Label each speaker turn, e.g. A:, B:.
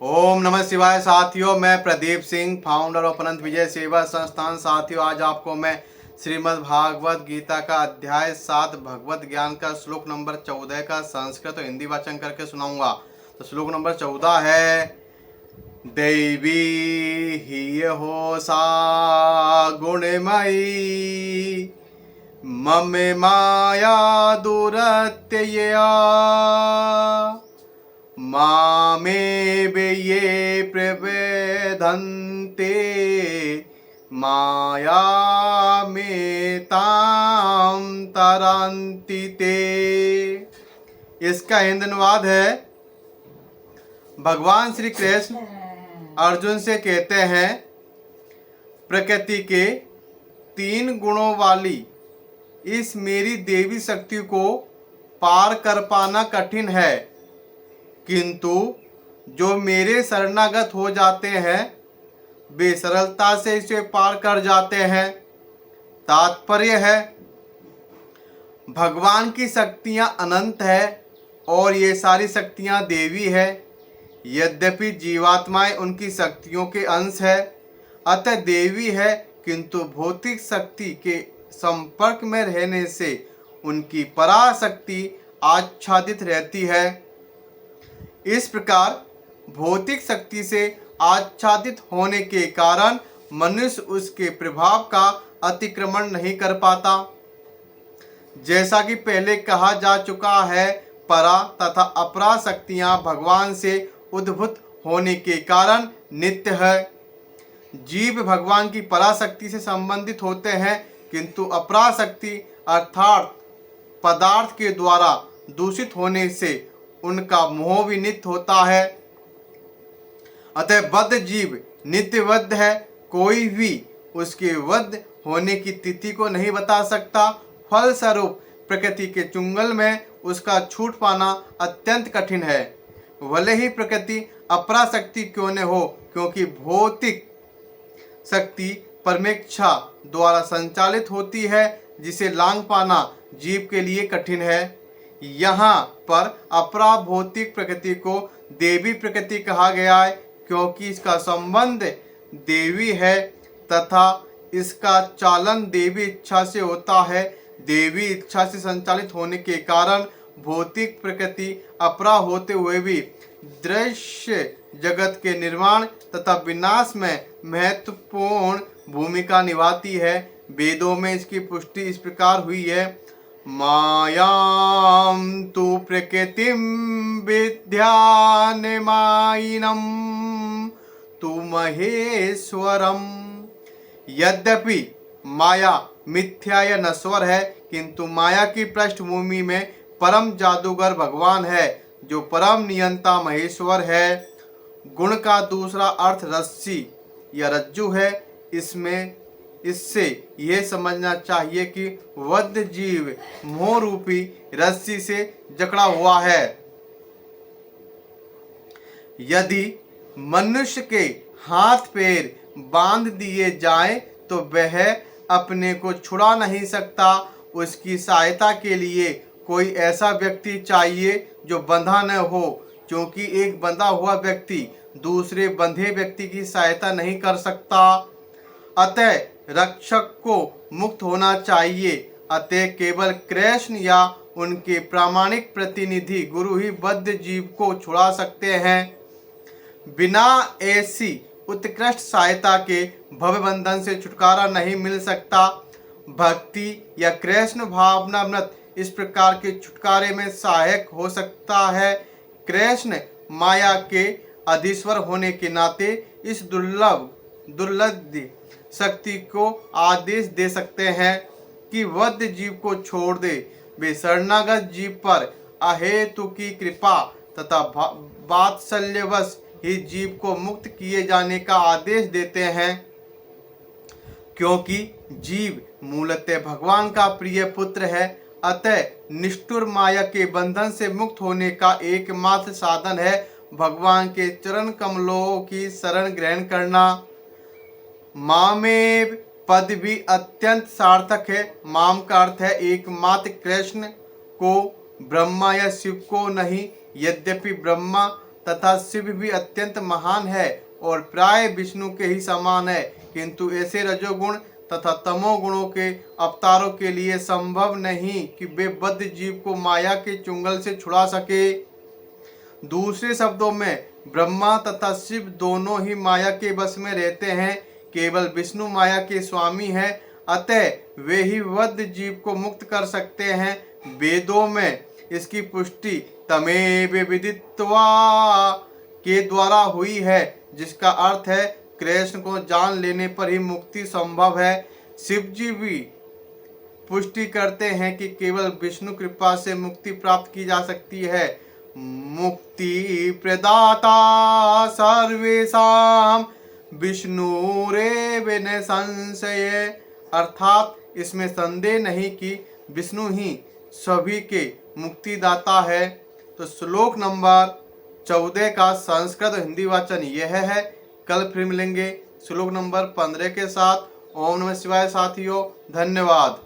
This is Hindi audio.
A: ओम नमः शिवाय। साथियों, मैं प्रदीप सिंह, फाउंडर ऑफ अनंत विजय सेवा संस्थान। साथियों, आज आपको मैं श्रीमद् भागवत गीता का अध्याय 7 भगवत ज्ञान का श्लोक नंबर 14 का संस्कृत और हिंदी वाचन करके सुनाऊंगा। तो श्लोक नंबर 14 है, दैवी ही हो सा गुणमयी मम माया दुरत्यया मामे ये प्रवेदन्ते माया में ताम तरंति ते। इसका हिंदी अनुवाद है, भगवान श्री कृष्ण अर्जुन से कहते हैं, प्रकृति के 3 गुणों वाली इस मेरी देवी शक्ति को पार कर पाना कठिन है, किंतु जो मेरे शरणागत हो जाते हैं वे सरलता से इसे पार कर जाते हैं। तात्पर्य है, भगवान की शक्तियां अनंत है और ये सारी शक्तियां देवी है। यद्यपि जीवात्माएं उनकी शक्तियों के अंश है, अतः देवी है, किंतु भौतिक शक्ति के संपर्क में रहने से उनकी पराशक्ति आच्छादित रहती है। इस प्रकार भौतिक शक्ति से आच्छादित होने के कारण मनुष्य उसके प्रभाव का अतिक्रमण नहीं कर पाता। जैसा कि पहले कहा जा चुका है, परा तथा अपरा शक्तियां भगवान से उद्भूत होने के कारण नित्य है। जीव भगवान की पराशक्ति से संबंधित होते हैं, किंतु अपरा शक्ति अर्थात पदार्थ के द्वारा दूषित होने से उनका मोह भी नित्य होता है। अतः बद्ध जीव नित्यबद्ध है, कोई भी उसके बद्ध होने की तिथि को नहीं बता सकता। फलस्वरूप प्रकृति के चुंगल में उसका छूट पाना अत्यंत कठिन है। भले ही प्रकृति अपराशक्ति क्यों न हो, क्योंकि भौतिक शक्ति परमेच्छा द्वारा संचालित होती है, जिसे लांघ पाना जीव के लिए कठिन है। यहाँ पर अपरा भौतिक प्रकृति को देवी प्रकृति कहा गया है, क्योंकि इसका संबंध देवी है तथा इसका चालन देवी इच्छा से होता है। देवी इच्छा से संचालित होने के कारण भौतिक प्रकृति अपरा होते हुए भी दृश्य जगत के निर्माण तथा विनाश में महत्वपूर्ण भूमिका निभाती है। वेदों में इसकी पुष्टि इस प्रकार हुई है, मायां तु प्रकृतिं विद्यान्मायिनं तु महेश्वरम। यद्यपि माया मिथ्या या नश्वर है, किंतु माया की पृष्ठभूमि में परम जादूगर भगवान है, जो परम नियंता महेश्वर है। गुण का दूसरा अर्थ रस्सी या रज्जु है। इससे यह समझना चाहिए कि बद्ध जीव मोह रूपी रस्सी से जकड़ा हुआ है। यदि मनुष्य के हाथ पैर बांध दिए जाएं तो वह अपने को छुड़ा नहीं सकता। उसकी सहायता के लिए कोई ऐसा व्यक्ति चाहिए जो बंधा न हो, क्योंकि एक बंधा हुआ व्यक्ति दूसरे बंधे व्यक्ति की सहायता नहीं कर सकता। अतः रक्षक को मुक्त होना चाहिए। अतः केवल कृष्ण या उनके प्रामाणिक प्रतिनिधि गुरु ही बद्ध जीव को छुड़ा सकते हैं। बिना ऐसी उत्कृष्ट सहायता के भव बंधन से छुटकारा नहीं मिल सकता। भक्ति या कृष्ण भावनामृत इस प्रकार के छुटकारे में सहायक हो सकता है। कृष्ण माया के अधीश्वर होने के नाते इस दुर्लभ शक्ति को आदेश दे सकते हैं कि बद्ध जीव को छोड़ दे। वे शरणागत जीव पर अहेतु की कृपा तथा वात्सल्यवश ही जीव को मुक्त किए जाने का आदेश देते हैं, क्योंकि जीव मूलतः भगवान का प्रिय पुत्र है। अतः निष्ठुर माया के बंधन से मुक्त होने का एकमात्र साधन है भगवान के चरण कमलों की शरण ग्रहण करना। मामेव पद भी अत्यंत सार्थक है। माम का अर्थ है एकमात्र कृष्ण को, ब्रह्मा या शिव को नहीं। यद्यपि ब्रह्मा तथा शिव भी अत्यंत महान है और प्राय विष्णु के ही समान है, किंतु ऐसे रजोगुण तथा तमोगुणों के अवतारों के लिए संभव नहीं कि वे बद्ध जीव को माया के चुंगल से छुड़ा सके। दूसरे शब्दों में ब्रह्मा तथा शिव दोनों ही माया के बस में रहते हैं, केवल विष्णु माया के स्वामी हैं, अतः वे ही बद्ध जीव को मुक्त कर सकते हैं। वेदों में इसकी पुष्टि तमेव विदित्वा के द्वारा हुई है, जिसका अर्थ है कृष्ण को जान लेने पर ही मुक्ति संभव है। शिव जी भी पुष्टि करते हैं कि केवल विष्णु कृपा से मुक्ति प्राप्त की जा सकती है। मुक्ति प्रदाता सर्वेषां विष्णुरेव न संशय, अर्थात इसमें संदेह नहीं कि विष्णु ही सभी के मुक्तिदाता है। तो श्लोक नंबर 14 का संस्कृत और हिंदी वाचन यह है। कल फिर मिलेंगे श्लोक नंबर 15 के साथ। ओम नमः शिवाय साथियों, धन्यवाद।